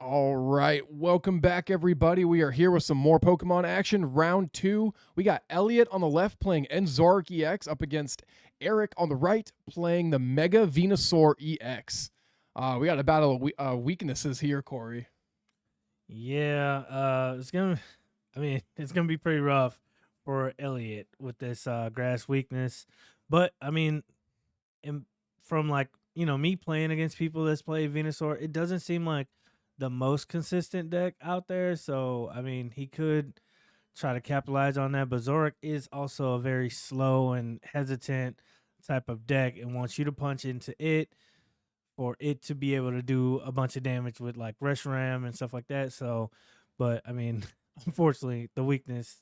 All right, welcome back, everybody. We are here with some more Pokemon action. Round two. We got Elliot on the left playing Zoroark EX up against Eric on the right playing the Mega Venusaur EX. We got a battle of weaknesses here, Corey. Yeah, it's gonna be pretty rough for Elliot with this grass weakness. But in, from me playing against people that's played Venusaur, it doesn't seem like the most consistent deck out there. So he could try to capitalize on that. But Zoroark is also a very slow and hesitant type of deck and wants you to punch into it for it to be able to do a bunch of damage with like Reshiram and stuff like that. So, but unfortunately, the weakness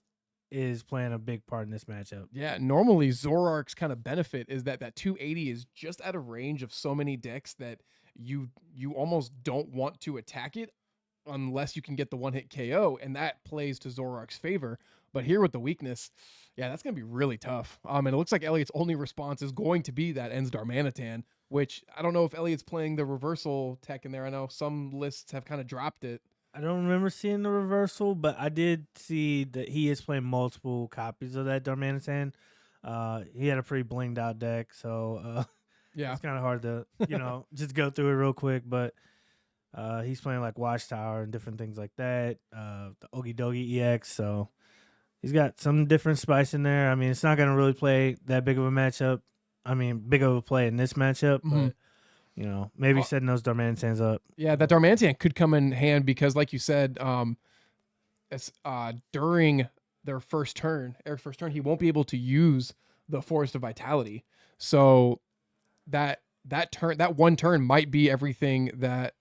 is playing a big part in this matchup. Yeah, normally Zoroark's kind of benefit is that 280 is just out of range of so many decks that you almost don't want to attack it unless you can get the one hit KO, and that plays to Zoroark's favor. But here with the weakness, yeah, that's gonna be really tough. And it looks like Elliot's only response is going to be that ends Darmanitan, which I don't know if Elliot's playing the reversal tech in there. I know some lists have kind of dropped it. I don't remember seeing the reversal, but I did see that he is playing multiple copies of that Darmanitan. He had a pretty blinged out deck, so Yeah, it's kind of hard to just go through it real quick. But he's playing like Watchtower and different things like that. The Ogie Dogie EX, so he's got some different spice in there. I mean, it's not going to really play that big of a matchup. Big of a play in this matchup, but maybe setting those Darmanitans up. yeah, that Darmanitan could come in hand because, like you said, it's during their first turn, Eric's first turn, he won't be able to use the Forest of Vitality. So that one turn might be everything that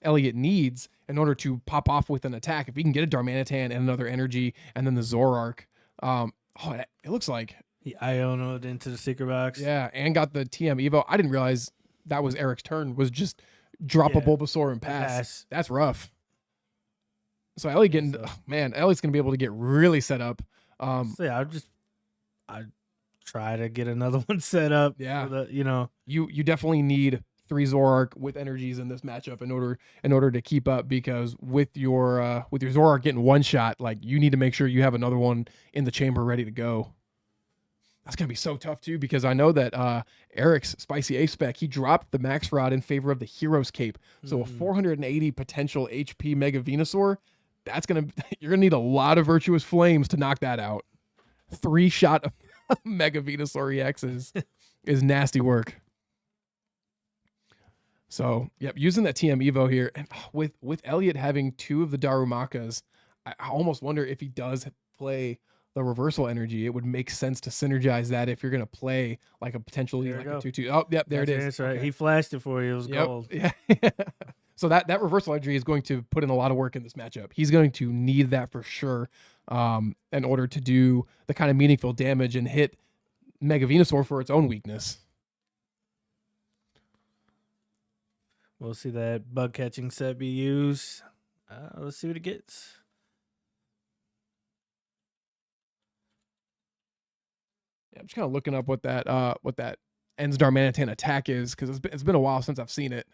Elliot needs in order to pop off with an attack. If he can get a Darmanitan and another energy and then the Zoroark, it looks like He Iono'd into the secret box. yeah, and got the TM Evo. I didn't realize that was Eric's turn. Was just drop a Bulbasaur and pass. That's rough. So Elliott's gonna be able to get really set up. So yeah, I try to get another one set up. Yeah, For you definitely need 3 Zoroark with energies in this matchup in order to keep up, because with your Zoroark getting one shot, like you need to make sure you have another one in the chamber ready to go. That's gonna be so tough too, because I know that Eric's Spicy A spec, he dropped the Max Rod in favor of the Hero's Cape. So a 480 potential HP Mega Venusaur, you're gonna need a lot of Virtuous Flames to knock that out. 3 shot of Mega Venusaur EX is nasty work. So, yep, using that TM Evo here, and with Elliot having 2 of the Darumakas, I almost wonder if he does play the reversal energy. It would make sense to synergize that if you're going to play like a potentially like a 2-2. Oh, yep, there it is. That's right. Okay. He flashed it for you. It was Yep. gold. Yeah. So that reversal energy is going to put in a lot of work in this matchup. He's going to need that for sure in order to do the kind of meaningful damage and hit Mega Venusaur for its own weakness. We'll see that bug catching set be used. Let's see what it gets. Yeah, I'm just kind of looking up what that ends Darmanitan attack is, because it's been a while since I've seen it,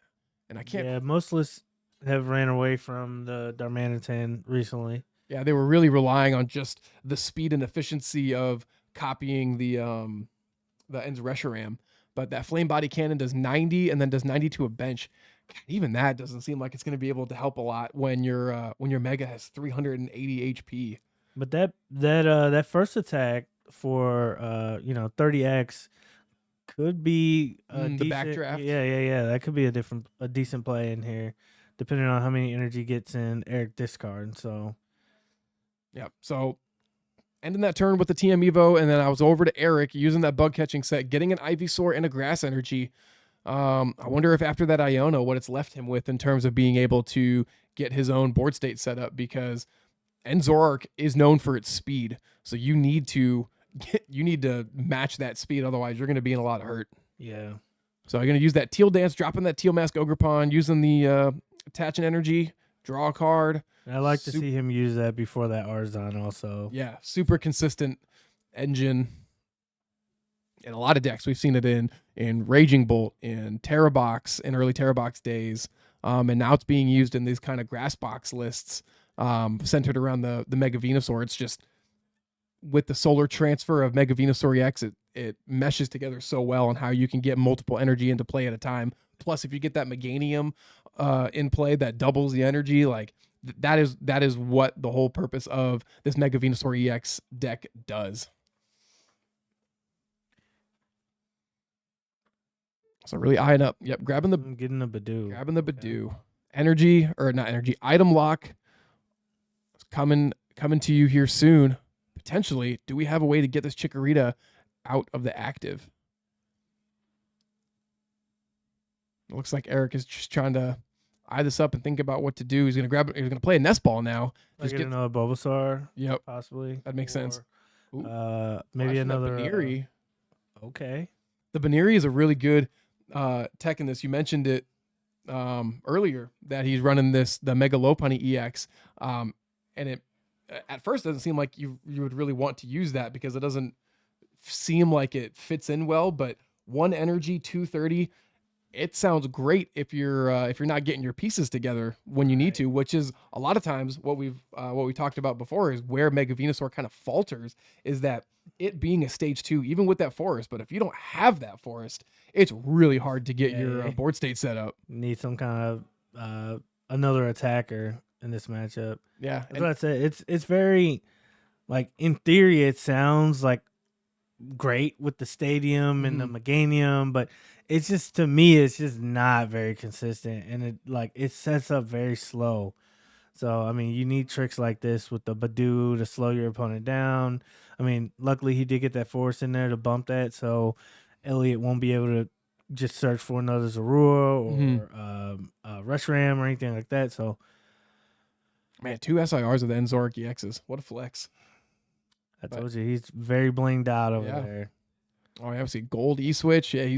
and I can't. Yeah, most lists have ran away from the Darmanitan recently. Yeah, they were really relying on just the speed and efficiency of copying the ends Reshiram, but that Flame Body Cannon does 90 and then does 90 to a bench. God, even that doesn't seem like it's going to be able to help a lot when your Mega has 380 HP. But that first attack for 30x could be The decent, backdraft. Yeah. That could be a decent play in here, depending on how many energy gets in Eric discard. So, yeah. So ending that turn with the TM Evo, and then I was over to Eric using that bug catching set, getting an Ivysaur and a grass energy. I wonder if after that Iono, what it's left him with in terms of being able to get his own board state set up, because Zoroark is known for its speed. So you need to match that speed, otherwise you're going to be in a lot of hurt. yeah. So I'm going to use that Teal Dance, dropping that Teal Mask Ogerpon, using the attach an energy, draw a card. And I like to see him use that before that Arzon also. Yeah, super consistent engine. In a lot of decks, we've seen it in Raging Bolt, in Terrabox, in early Terrabox days. and now it's being used in these kind of grass box lists centered around the Mega Venusaur. It's just with the solar transfer of Mega Venusaur EX, it meshes together so well on how you can get multiple energy into play at a time. Plus, if you get that Meganium in play that doubles the energy, like that is what the whole purpose of this Mega Venusaur EX deck does. So really eyeing up. Yep, I'm getting a Badoo. grabbing the Badoo. Energy, or not energy, item lock is coming to you here soon. Potentially, do we have a way to get this Chikorita out of the active? It looks like Eric is just trying to eye this up and think about what to do. He's gonna grab it. He's gonna play a nest ball now. Just get another Bulbasaur. Yep, possibly. that makes sense. Maybe another Baneri. Okay. The Baneri is a really good tech in this. You mentioned it earlier that he's running the Mega Lopunny EX, and it at first doesn't seem like you would really want to use that because it doesn't seem like it fits in well. But 1 energy, 230. It sounds great if you're not getting your pieces together when you need to, which is a lot of times what we talked about before is where Mega Venusaur kind of falters, is that it being a stage 2, even with that forest. But if you don't have that forest, it's really hard to get your board state set up. Need some kind of another attacker in this matchup. Yeah, that's what I said. It's very, like, in theory it sounds like great with the stadium and the Meganium, but it's just, to me, it's just not very consistent, and it sets up very slow. So I mean, you need tricks like this with the Badoo to slow your opponent down. I mean, luckily he did get that force in there to bump that, so Elliot won't be able to just search for another Zorua or Rushram or anything like that. So, man, 2 SIRs of the Zoroark EXs. What a flex. I told you, he's very blinged out over there. Oh, yeah, see gold E-switch. Yeah,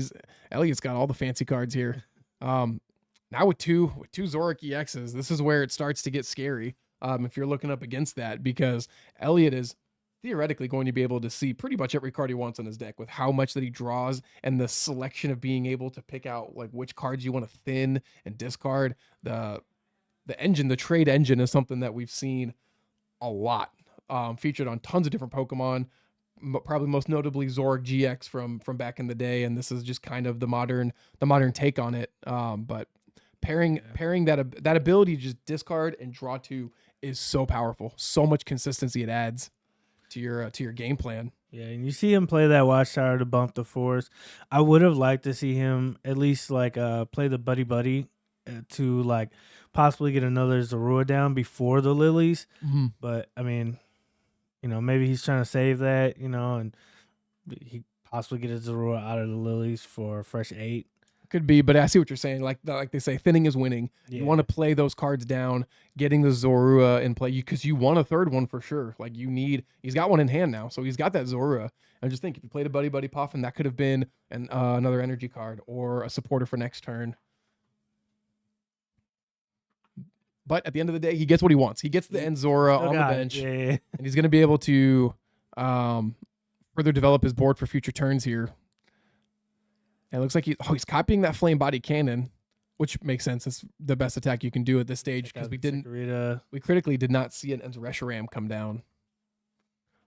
Elliot's got all the fancy cards here. Now with two Zoroark EXs, this is where it starts to get scary. If you're looking up against that, because Elliot is theoretically going to be able to see pretty much every card he wants on his deck with how much that he draws and the selection of being able to pick out like which cards you want to thin and discard. The trade engine is something that we've seen a lot, featured on tons of different Pokemon. Probably most notably Zoroark GX from back in the day, and this is just kind of the modern take on it. But pairing that ability to just discard and draw 2 is so powerful. So much consistency it adds to your game plan. Yeah, and you see him play that Watchtower to bump the force. I would have liked to see him at least play the Buddy to like possibly get another Zorua down before the Lilies. But I mean, maybe he's trying to save that, and he possibly get a Zorua out of the Lilies for a fresh 8. Could be, but I see what you're saying. Like they say, thinning is winning. Yeah. You want to play those cards down, getting the Zorua in play, because you want a third one for sure. Like he's got one in hand now, so he's got that Zorua. And just think, if you played a Buddy Puffin, that could have been another energy card or a supporter for next turn. But at the end of the day, he gets what he wants. He gets the Enzora on the bench, and he's going to be able to further develop his board for future turns here. And it looks like he's copying that Flame Body Cannon, which makes sense. It's the best attack you can do at this stage because we critically did not see an Reshiram come down.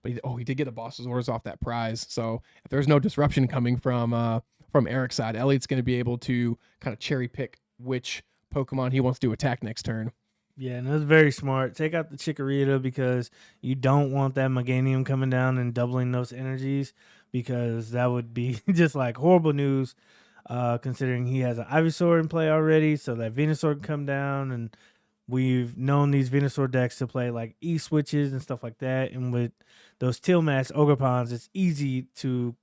But he did get a Boss's Orders off that prize. So if there's no disruption coming from Eric's side, Elliot's going to be able to kind of cherry pick which Pokemon he wants to attack next turn. Yeah, and that's very smart. Take out the Chikorita because you don't want that Meganium coming down and doubling those energies, because that would be just like horrible news, considering he has an Ivysaur in play already, so that Venusaur can come down, and we've known these Venusaur decks to play like E-switches and stuff like that, and with those Tilmas Ogerpons, it's easy to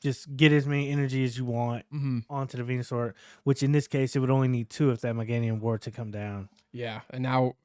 just get as many energy as you want onto the Venusaur, which in this case, it would only need 2 if that Meganium were to come down. Yeah, and now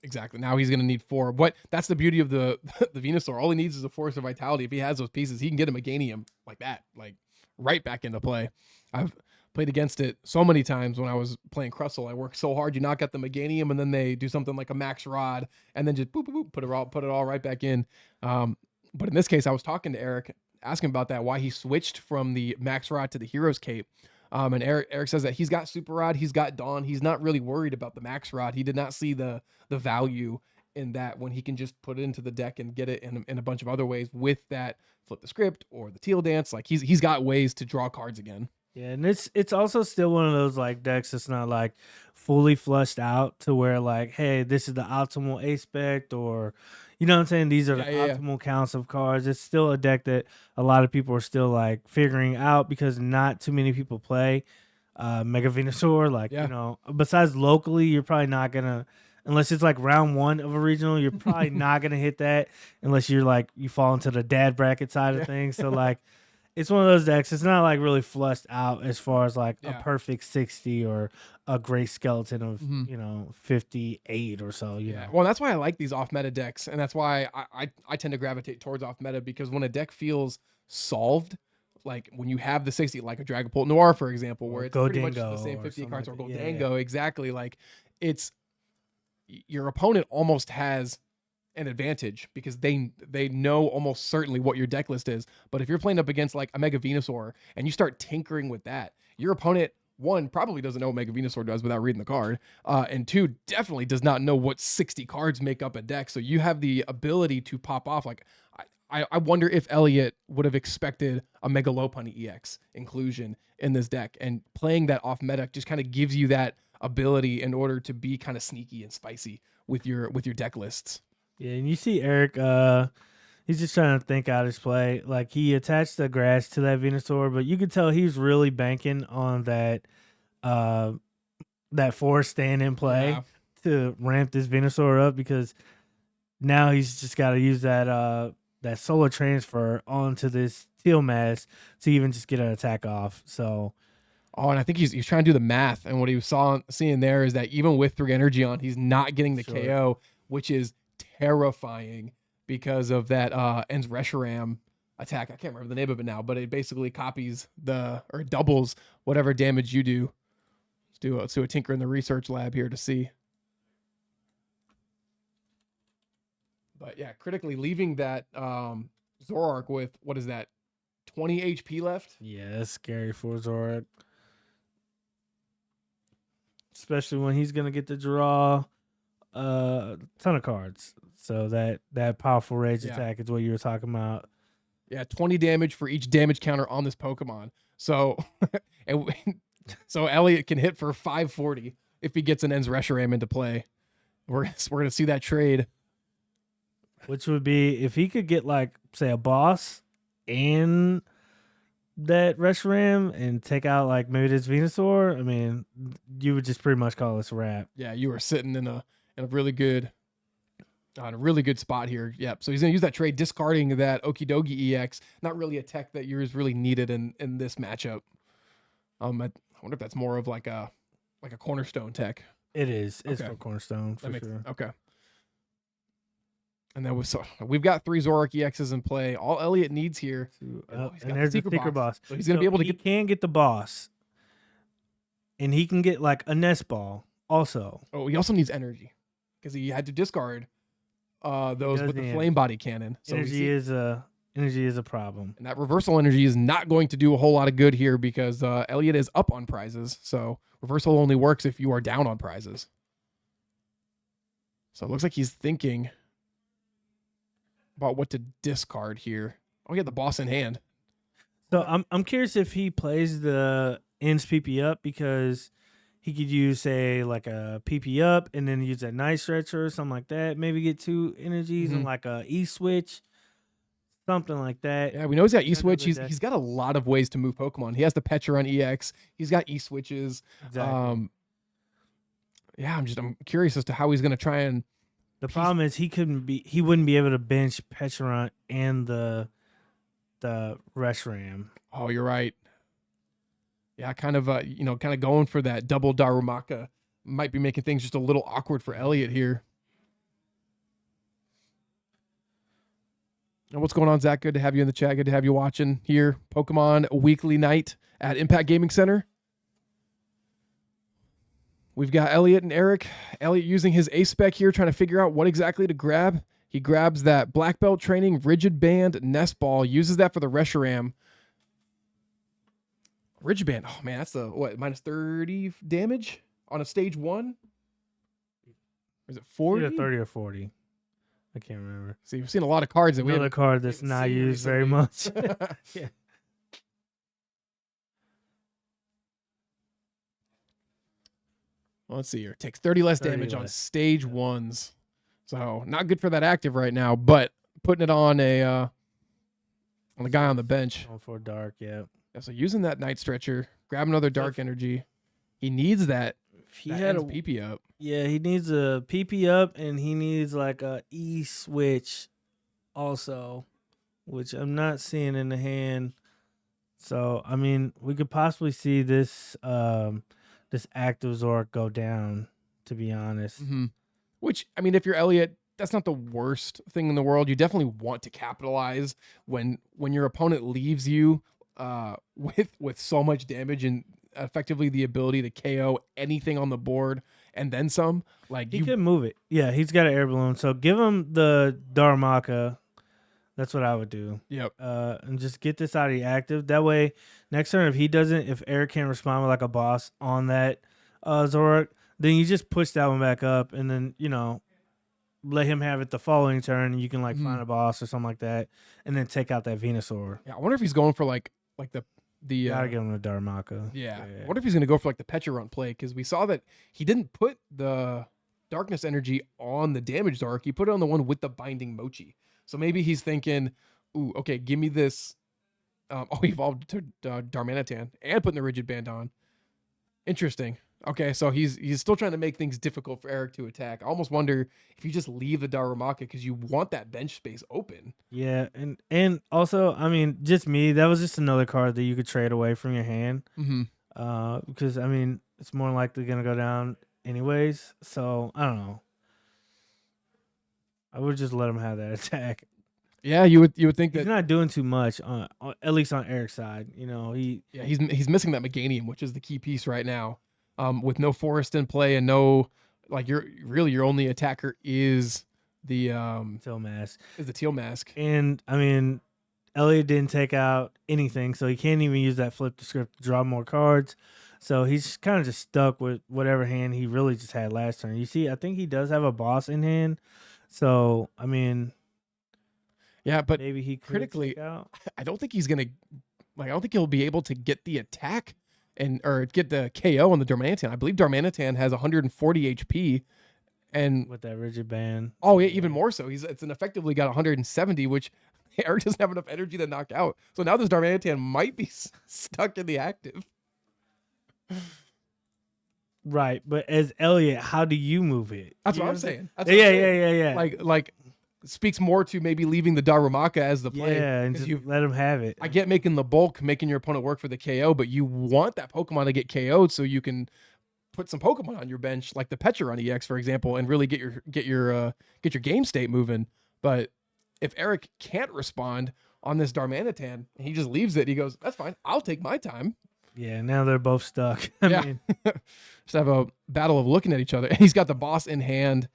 he's going to need 4. But that's the beauty of the Venusaur. All he needs is a Force of Vitality. If he has those pieces, he can get a Meganium like that, like right back into play. I've played against it so many times when I was playing Crustle. I work so hard. You knock out the Meganium, and then they do something like a Max Rod, and then just boop, boop, boop, put it all right back in. But in this case, I was talking to Eric, asking about that, why he switched from the Max Rod to the Hero's Cape. And Eric says that he's got Super Rod, he's got Dawn. He's not really worried about the Max Rod. He did not see the value in that when he can just put it into the deck and get it in a bunch of other ways with that Flip the Script or the Teal Dance. Like he's got ways to draw cards again. Yeah, and it's also still one of those like decks that's not like fully flushed out to where like, hey, this is the optimal aspect, or you know what I'm saying? These are the Yeah. optimal counts of cards. It's still a deck that a lot of people are still like figuring out because not too many people play Mega Venusaur. Like, Yeah. you know, besides locally, you're probably not gonna unless it's like round 1 of a regional, you're probably not gonna hit that unless you're like you fall into the dad bracket side of things. So like it's one of those decks. It's not like really flushed out as far as like a perfect 60 or a great skeleton of, you know, 58 or so, you know. Well, that's why I like these off meta decks. And that's why I tend to gravitate towards off meta, because when a deck feels solved, like when you have the 60, like a Dragapult Noir, for example, where it's pretty much the same 50 cards, or Goldango, exactly. Like it's your opponent almost has an advantage because they know almost certainly what your deck list is. But if you're playing up against like a Mega Venusaur and you start tinkering with that, your opponent, one, probably doesn't know what Mega Venusaur does without reading the card, and two, definitely does not know what 60 cards make up a deck. So you have the ability to pop off. Like I wonder if Elliot would have expected a Mega Lopunny EX inclusion in this deck, and playing that off meta just kind of gives you that ability in order to be kind of sneaky and spicy with your deck lists. Yeah, and you see Eric, he's just trying to think out his play. Like he attached the grass to that Venusaur, but you could tell he's really banking on that that forest stand in play to ramp this Venusaur up, because now he's just got to use that that solar transfer onto this Teal Mass to even just get an attack off. So and I think he's trying to do the math, and what he was seeing there is that even with 3 energy on, he's not getting the KO, which is terrifying because of that Ends Reshiram attack. I can't remember the name of it now, but it basically copies or doubles whatever damage you do. Let's do a tinker in the research lab here to see. But yeah, critically leaving that Zoroark with, what is that, 20 HP left? Yeah, that's scary for Zoroark. Especially when he's gonna get to draw a ton of cards. So that powerful rage attack is what you were talking about. Yeah, 20 damage for each damage counter on this Pokemon. So so Elliot can hit for 540 if he gets an Ends Reshiram into play. We're gonna see that trade. Which would be if he could get like, say, a boss and that Reshiram and take out like maybe this Venusaur. I mean, you would just pretty much call this a wrap. Yeah, you are sitting in a really good spot here. Yep. So he's gonna use that trade, discarding that Okidogi EX. Not really a tech that yours really needed in this matchup. I wonder if that's more of like a cornerstone tech. It is. It's for cornerstone for sure. Okay. And then we've got 3 Zoroark EXs in play. All Elliot needs here. And there's the secret boss. So he's gonna be able to He can get the boss, and he can get like a nest ball also. Oh, he also needs energy because he had to discard those with the flame body cannon. So energy is a problem, and that reversal energy is not going to do a whole lot of good here because Elliot is up on prizes. So reversal only works if you are down on prizes. So it looks like he's thinking about what to discard here. Oh, he had the boss in hand. So I'm curious if he plays the ends PP up, because he could use, say, like a PP up and then use a Night Stretcher or something like that. Maybe get 2 energies and like a E-Switch, something like that. Yeah, we know he's got E-Switch. He's got a lot of ways to move Pokemon. He has the Petcheron EX. He's got E-Switches. Exactly. Yeah, I'm curious as to how he's going to try and. The problem is he wouldn't be able to bench Petcheron and the Reshiram. Oh, you're right. Yeah, kind of going for that double Darumaka might be making things just a little awkward for Elliot here. And what's going on, Zach? Good to have you in the chat. Good to have you watching here. Pokemon Weekly Night at Impact Gaming Center. We've got Elliot and Eric. Elliot using his ace spec here, trying to figure out what exactly to grab. He grabs that black belt training, rigid band, nest ball, uses that for the Reshiram. Ridge Band. Oh man, that's the what minus 30 damage on a stage 1. Or is it Either 40? 30 or 40. I can't remember. See, we've seen a lot of cards that we Another haven't card that's not seen used very recently. much. Yeah. Let's see here. It takes 30 less 30 damage on less. stage 1s. So not good for that active right now, but putting it on a on the guy on the bench. Going for dark, yeah. Yeah, so using that Night Stretcher, grab another Dark Energy. He needs that. If he That had ends a PP up. Yeah, he needs a PP up, and he needs like a E switch also, which I'm not seeing in the hand. So I mean, we could possibly see this this active Zoroark go down. To be honest, Mm-hmm. Which, I mean, if you're Elliot, that's not the worst thing in the world. You definitely want to capitalize when your opponent leaves you with so much damage and effectively the ability to KO anything on the board and then some. Like he you, could move it. Yeah, he's got an air balloon, so give him the Darmaka. That's what I would do. yep. And just get this out of the active. That way, next turn, if Eric can't respond with like a boss on that Zoroark, then you just push that one back up, and then let him have it the following turn. And you can like find a boss or something like that, and then take out that Venusaur. Yeah, I wonder if he's going for like the Gotta give him the Darmaka. yeah. I wonder if he's gonna go for like the Pecharunt play because we saw that he didn't put the darkness energy on the damage Dark. He put it on the one with the binding Mochi. So maybe he's thinking, ooh, okay, give me this. He evolved to Darmanitan and putting the rigid band on. Interesting. Okay, so he's still trying to make things difficult for Eric to attack. I almost wonder if you just leave the Darumaka because you want that bench space open. Yeah, and also, I mean, just me. That was just another card that you could trade away from your hand. Mm-hmm. Because I mean, it's more likely gonna go down anyways. So I don't know. I would just let him have that attack. Yeah, you would think He's that not doing too much on at least on Eric's side. he's missing that Meganium, which is the key piece right now. With no forest in play and no like your only attacker is the Tail mask. teal mask. And I mean, Elliot didn't take out anything, so he can't even use that flip the script to draw more cards. So he's kind of just stuck with whatever hand he really just had last turn. You see, I think he does have a boss in hand. So I mean, Yeah, but maybe he could critically, take out. I don't think he's gonna I don't think he'll be able to get the attack or get the KO on the Darmanitan. I believe Darmanitan has 140 HP, and With that rigid band. oh yeah, even more so. It's effectively got 170, which Eric doesn't have enough energy to knock out. So now this Darmanitan might be stuck in the active. Right, but as Elliot, how do you move it? That's You what know I'm I'm saying. Yeah. Like speaks more to maybe leaving the Darumaka as the play. Yeah, and 'cause just let him have it. I get making the bulk, making your opponent work for the KO, but you want that Pokemon to get KO'd so you can put some Pokemon on your bench, like the Pecharunt EX, for example, and really get your game state moving. But if Eric can't respond on this Darmanitan, and he just leaves it, he goes, "That's fine. I'll take my time." Yeah, now they're both stuck. I Yeah. mean, Just have a battle of looking at each other. And he's got the boss in hand.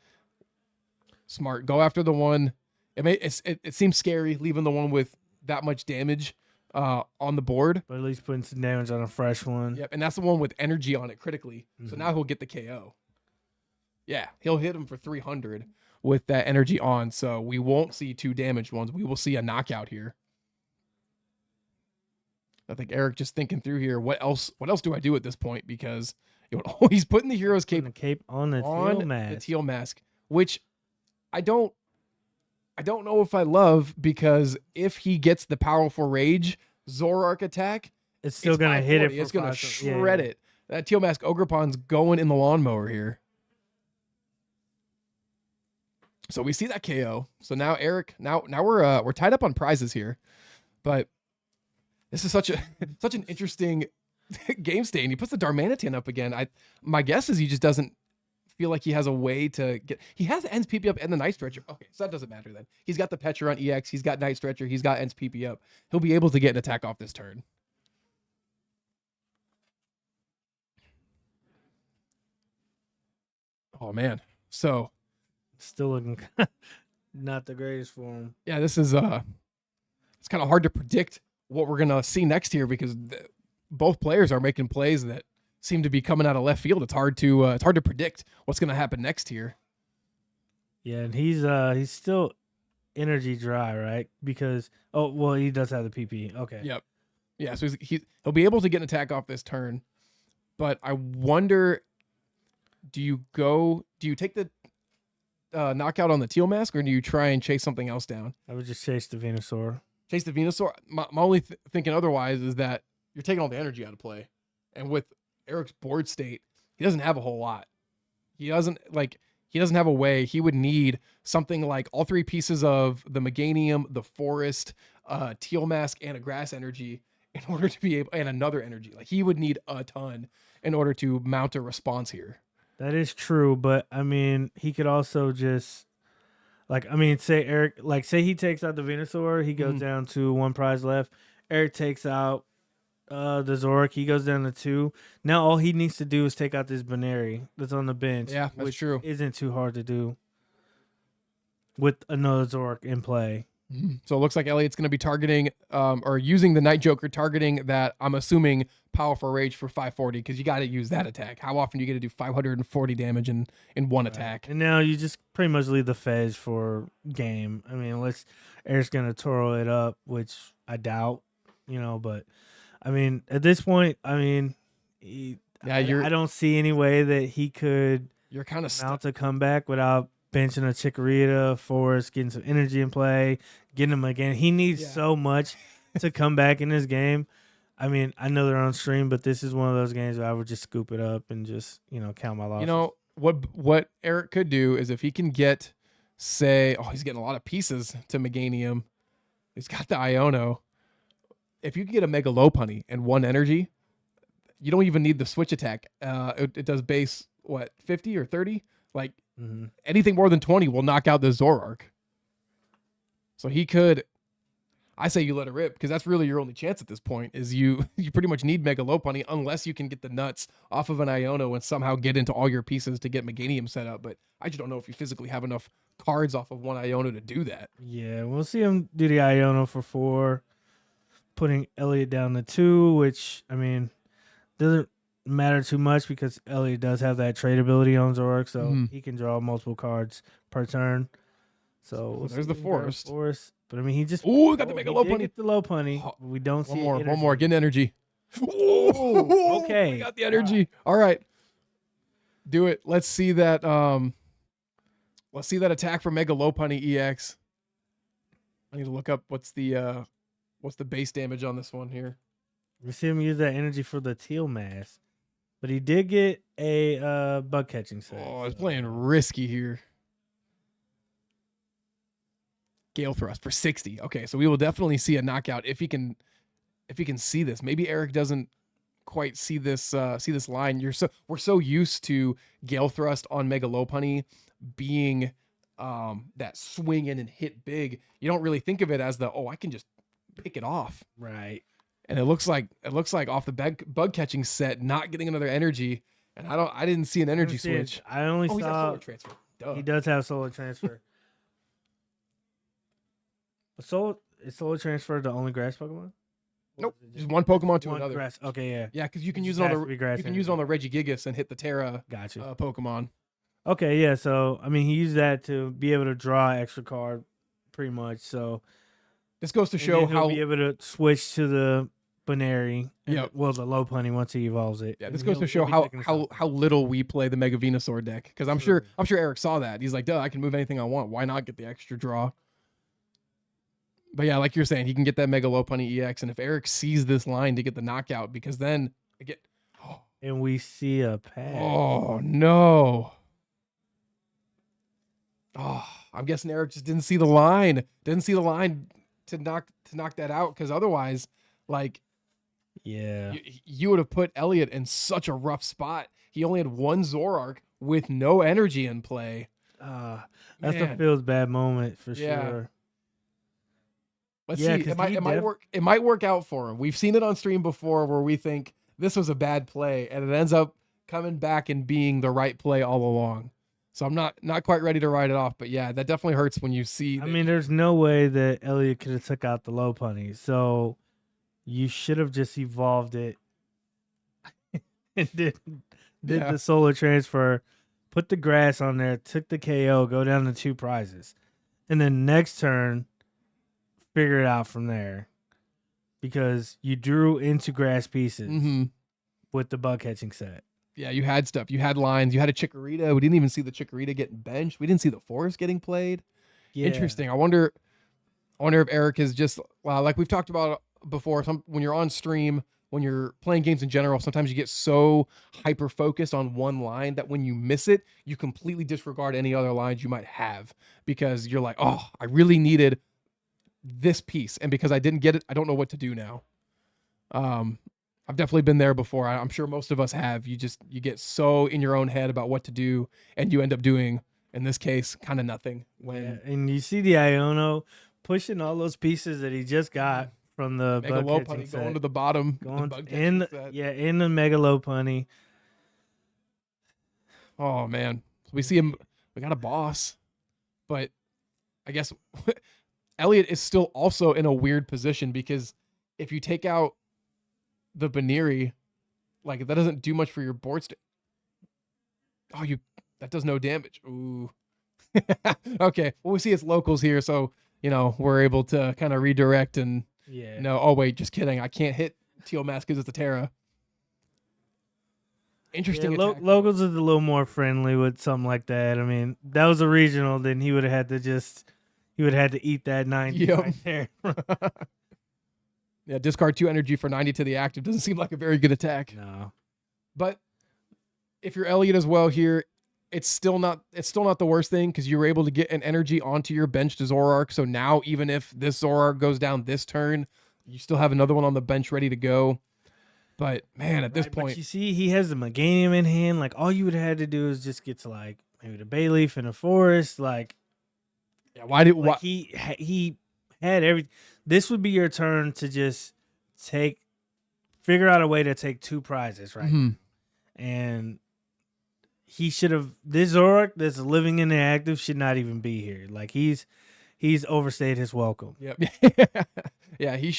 Smart. Go after the one. It seems scary leaving the one with that much damage on the board. but at least putting some damage on a fresh one. Yep, and that's the one with energy on it critically. So Mhm. now he'll get the KO. Yeah, he'll hit him for 300 with that energy on. So we won't see 2 damaged ones. We will see a knockout here. I think Eric just thinking through here. What else do I do at this point? Because he's putting the hero's cape Putting the cape on the on tail mask. the teal mask, which I don't know if I love, because if he gets the powerful rage Zoroark attack, It's still it's gonna hit it. 540. For It's gonna 500. Yeah, shred yeah. it. That teal mask Ogrepon's going in the lawnmower here. So we see that KO. So now Eric, now we're tied up on prizes here, but this is such an interesting game state. And he puts the Darmanitan up again. My guess is he just doesn't feel like he has a way to get. He has Ends PP up and the Night Stretcher. Okay, so that doesn't matter then. He's got the Pecharunt EX. He's got Night Stretcher. He's got Ends PP up. He'll be able to get an attack off this turn. Oh man. So Still looking not the greatest for him. yeah, this is it's kind of hard to predict what we're gonna see next here, because both players are making plays that seem to be coming out of left field. It's hard to predict what's going to happen next here. Yeah, and he's still energy dry, right? Because he does have the PP. Okay. Yep. Yeah, so he'll be able to get an attack off this turn, but I wonder, do you take the knockout on the Teal Mask, or do you try and chase something else down? I would just chase the Venusaur. Chase the Venusaur. My only thinking otherwise is that you're taking all the energy out of play, and with Eric's board state, he doesn't have a whole lot. He doesn't have a way. He would need something like all three pieces of the Meganium, the Forest, Teal Mask, and a Grass energy in order to be able, and another energy. Like, he would need a ton in order to mount a response here. That is true, but I mean, he could also just say Eric, say he takes out the Venusaur, he goes down to 1 prize left. Eric takes out the Zoroark, he goes down to 2. Now all he needs to do is take out this Baneri that's on the bench. Yeah, that's true. Isn't too hard to do with another Zoroark in play. So it looks like Elliot's going to be targeting or using the Night Joker, targeting that, I'm assuming, Powerful Rage for 540, because you got to use that attack. How often do you get to do 540 damage in one attack? And now you just pretty much leave the Fez for game. I mean, unless Eric's going to Toro it up, which I doubt, but I mean, at this point, I mean, I don't see any way that he could you're kind of mount a comeback without benching a Chikorita, Forest, getting some energy in play, getting him again. He needs so much to come back in this game. I mean, I know they're on stream, but this is one of those games where I would just scoop it up and just, count my losses. What Eric could do is, if he can get, say, he's getting a lot of pieces to Meganium. He's got the Iono. If you can get a Mega Lopunny and 1 energy, you don't even need the switch attack. It does base, 50 or 30? Like, anything more than 20 will knock out the Zoroark. So he could, I say you let it rip, because that's really your only chance at this point, is you pretty much need Mega Lopunny unless you can get the nuts off of an Iono and somehow get into all your pieces to get Meganium set up. But I just don't know if you physically have enough cards off of 1 Iono to do that. Yeah, we'll see him do the Iono for 4, putting Elliot down to 2, which, I mean, doesn't matter too much because Elliot does have that trade ability on Zoroark, so he can draw multiple cards per turn. So there's the Forest. But I mean, he just got the Mega Lopunny. Get the Lopunny. We don't see one more. Get an energy. Okay, we got the energy. All right, do it. Let's see that. Let's see that attack for Mega Lopunny EX. I need to look up what's the base damage on this one here. We see him use that energy for the Teal Mask, but he did get a bug catching set. He's playing risky here. Gale Thrust for 60. Okay, so we will definitely see a knockout if he can see this. Maybe Eric doesn't quite see this line. We're so used to Gale Thrust on Mega Lopunny being that swing in and hit big. You don't really think of it as I can just pick it off. Right. And it looks like off the bug catching set, not getting another energy. And I didn't see an energy switch. I only saw he's got solar transfer. Duh. He does have solar transfer. Is solar transfer the only grass Pokemon? Nope. Just one Pokemon to another. Grass. Okay, yeah. Yeah, because you can use it on the Regigigas and hit the Terra Pokemon. Okay, yeah. So I mean, he used that to be able to draw an extra card, pretty much. So this goes to show how he'll be able to switch to the Baneri. Yeah. Well, the Lopunny once he evolves it. Yeah, this goes to show how little we play the Mega Venusaur deck. Because I'm sure Eric saw that. He's like, duh, I can move anything I want. Why not get the extra draw? But yeah, like you're saying, he can get that Mega Lopunny EX, and if Eric sees this line to get the knockout, because then and we see a pass. Oh no. I'm guessing Eric just didn't see the line. Didn't see the line to knock that out, because otherwise, you would have put Elliot in such a rough spot. He only had 1 Zoroark with no energy in play. That's a feels bad moment for sure. Let's see. It might work out for him. We've seen it on stream before where we think this was a bad play, and it ends up coming back and being the right play all along. So I'm not quite ready to write it off, but yeah, that definitely hurts when you see. I mean, there's no way that Elliot could have took out the Lopunny, so you should have just evolved it and did Yeah. the solar transfer, put the grass on there, took the KO, go down to 2 prizes. And then next turn, figure it out from there. Because you drew into grass pieces Mm-hmm. with the bug catching set. Yeah, you had stuff. You had lines. You had a Chikorita. We didn't even see the Chikorita getting benched. We didn't see the Forest getting played. Yeah. Interesting. I wonder if Eric is just like we've talked about before. When you're on stream, when you're playing games in general, sometimes you get so hyper focused on one line that when you miss it, you completely disregard any other lines you might have because you're like, oh, I really needed this piece, and because I didn't get it, I don't know what to do now. I've definitely been there before. I'm sure most of us have. You get so in your own head about what to do, and you end up doing, in this case, kind of nothing. And you see the Iono pushing all those pieces that he just got from the Mega bug catching Lopunny set. going to the bottom, Going the bug in set. in the Mega Lopunny. Oh man, so we see him. We got a boss, but I guess Elliot is still also in a weird position because if you take out the Baneri, like that doesn't do much for your board state. Oh, that does no damage. Ooh. Okay. Well, we see it's locals here, so we're able to kind of redirect and no. Oh wait, just kidding. I can't hit Teal Mask because it's a Terra. Interesting. Locals is a little more friendly with something like that. I mean, that was a regional, then he would have had to eat that 90 right there. Yeah, discard 2 energy for 90 to the active doesn't seem like a very good attack. No. But if you're Elliot as well here, it's still not the worst thing because you were able to get an energy onto your bench to Zoroark. So now even if this Zoroark goes down this turn, you still have another one on the bench ready to go. But man, at this point, but you see, he has the Meganium in hand. Like all you would have had to do is just get to like maybe the Bayleaf and the Forest. Like, yeah, he had everything. This would be your turn to just figure out a way to take 2 prizes, right? Mm-hmm. And he should have. This Zoroark that's living in the active should not even be here. Like he's overstayed his welcome. Yep. Yeah, he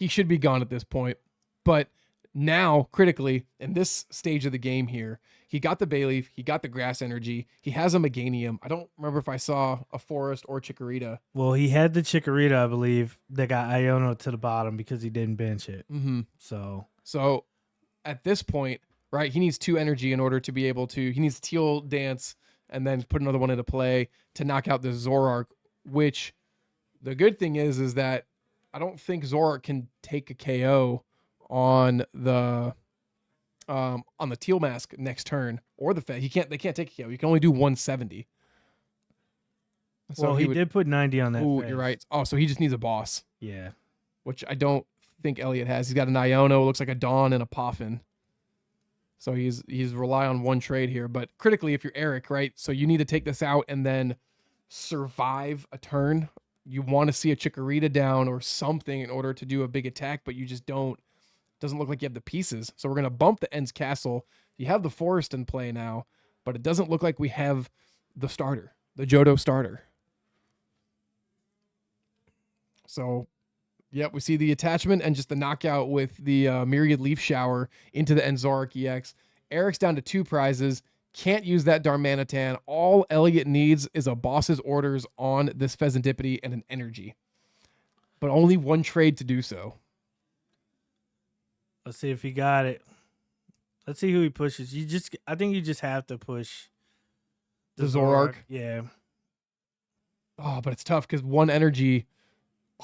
should be gone at this point. But now, critically, in this stage of the game here, he got the Bayleaf, he got the grass energy, he has a Meganium. I don't remember if I saw a Forest or Chikorita. Well, he had the Chikorita, I believe, that got Iono to the bottom because he didn't bench it. Mm-hmm. So at this point, right, he needs 2 energy in order to be able to. He needs Teal Dance and then put another one into play to knock out the Zoroark. Which the good thing is that I don't think Zoroark can take a KO on the Teal Mask next turn or the Fed. They can't take a KO. You can only do 170. So he did put 90 on that. Ooh, Fez. You're right. Oh, so he just needs a boss. Yeah. Which I don't think Elliot has. He's got an Iono, looks like a Dawn and a Poffin. So he's rely on one trade here. But critically, if you're Eric, right? So you need to take this out and then survive a turn. You want to see a Chikorita down or something in order to do a big attack, but you just don't. Doesn't look like you have the pieces. So we're going to bump the Ends Castle. You have the Forest in play now, but it doesn't look like we have the starter, the Johto starter. So, yep, we see the attachment and just the knockout with the Myriad Leaf Shower into the Zoroark EX. Eric's down to 2 prizes. Can't use that Darmanitan. All Elliot needs is a boss's orders on this Pheasantipity and an energy. But only 1 trade to do so. Let's see if he got it. Let's see who he pushes. I think you just have to push the Zoroark. Yeah. Oh, but it's tough because 1 energy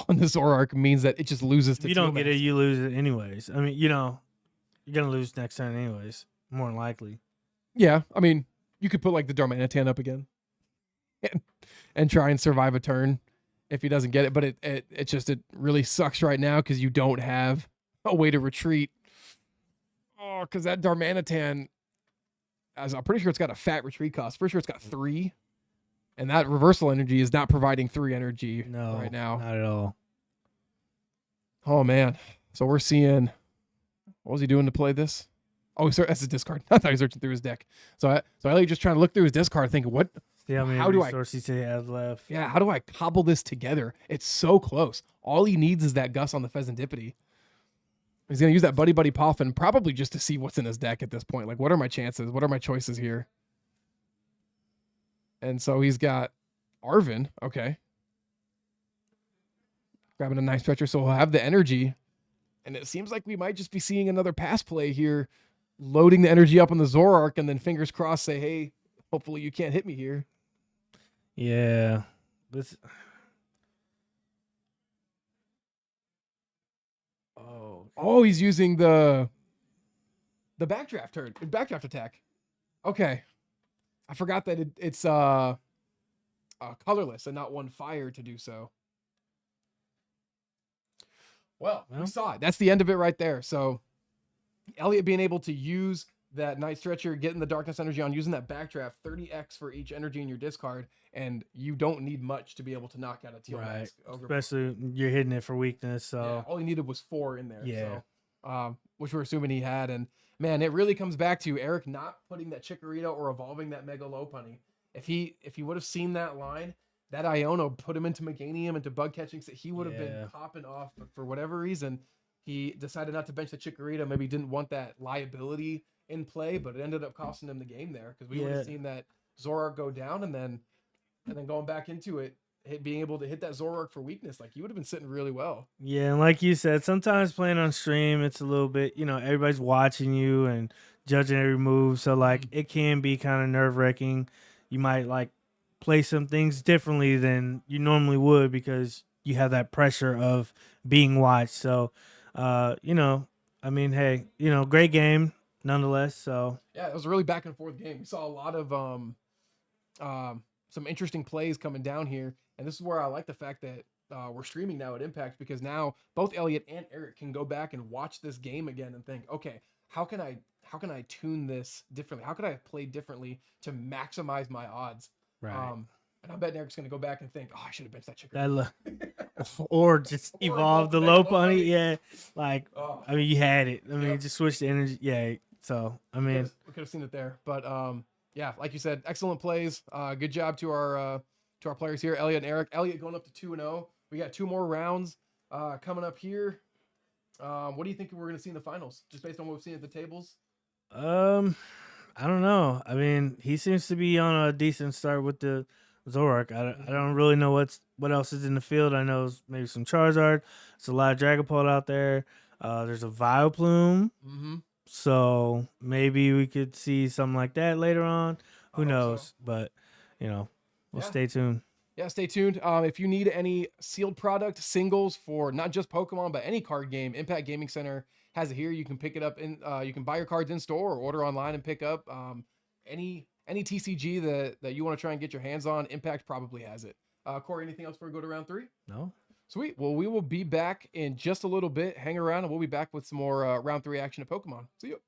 on the Zoroark means that it just loses to If you don't get it, you lose it anyways. I mean, you're going to lose next turn anyways, more than likely. Yeah, I mean, you could put like the Darmanitan up again and try and survive a turn if he doesn't get it. But it really sucks right now because you don't have a way to retreat. Oh, because that Darmanitan, as I'm pretty sure it's got a fat retreat cost. Pretty sure it's got 3. And that reversal energy is not providing 3 energy right now. Not at all. Oh, man. So we're seeing, what was he doing to play this? Oh, that's his discard. I thought he was searching through his deck. So Elliot just trying to look through his discard thinking, what? See how many resources he has left. Yeah, how do I cobble this together? It's so close. All he needs is that Gus on the Pheasantipity. He's gonna use that Buddy Buddy Poffin probably just to see what's in his deck at this point. Like, what are my chances? What are my choices here? And so he's got Arvin. Okay. Grabbing a nice stretcher, so he'll have the energy. And it seems like we might just be seeing another pass play here, loading the energy up on the Zoroark, and then fingers crossed say, hey, hopefully you can't hit me here. Yeah. This. Oh, he's using the backdraft attack. Okay. I forgot that it's colorless and not one fire to do so. Well, we saw it. That's the end of it right there. So Elliot being able to use that Night Stretcher, getting the Darkness Energy on, using that Backdraft, 30x for each energy in your discard, and you don't need much to be able to knock out a Teal Max Ogre. Especially you're hitting it for weakness. So yeah, all he needed was 4 in there. Yeah. So, which we're assuming he had. And man, it really comes back to Eric not putting that Chikorita or evolving that Mega Lopunny. If he would have seen that line, that Iono put him into Meganium, into bug catching, so he would have been popping off. But for whatever reason, he decided not to bench the Chikorita. Maybe didn't want that liability in play, but it ended up costing him the game there because we would have seen that Zoroark go down and then going back into it, being able to hit that Zoroark for weakness. Like, you would have been sitting really well. Yeah, and like you said, sometimes playing on stream, it's a little bit, everybody's watching you and judging every move. So, like, it can be kind of nerve-wracking. You might, like, play some things differently than you normally would because you have that pressure of being watched. So, I mean, hey, great game nonetheless. So yeah, it was a really back and forth game. We saw a lot of some interesting plays coming down here, and this is where I like the fact that we're streaming now at Impact, because now both Elliot and Eric can go back and watch this game again and think, okay, how can I tune this differently? How could I play differently to maximize my odds? right. And I bet Eric's going to go back and think, oh, I should have benched that Chikorita. Or just evolve the Lopunny. Yeah. Like, I mean, you had it. I mean, just switch the energy. Yeah. So, I mean, we could have seen it there. But yeah, like you said, excellent plays. Good job to our players here, Elliot and Eric. Elliot going up to 2-0. We got 2 more rounds coming up here. What do you think we're going to see in the finals, just based on what we've seen at the tables? I don't know. I mean, he seems to be on a decent start with the Zoroark. I don't really know what else is in the field. I know maybe some Charizard. There's a lot of Dragapult out there. There's a Vileplume. Mm-hmm. So maybe we could see something like that later on. Who knows? So. But, we'll stay tuned. Yeah, stay tuned. If you need any sealed product singles for not just Pokemon, but any card game, Impact Gaming Center has it here. You can pick it up you can buy your cards in store or order online and pick up any TCG that you want to try and get your hands on. Impact probably has it. Corey, anything else before we go to round 3? No. Sweet. Well, we will be back in just a little bit. Hang around and we'll be back with some more round 3 action of Pokemon. See you.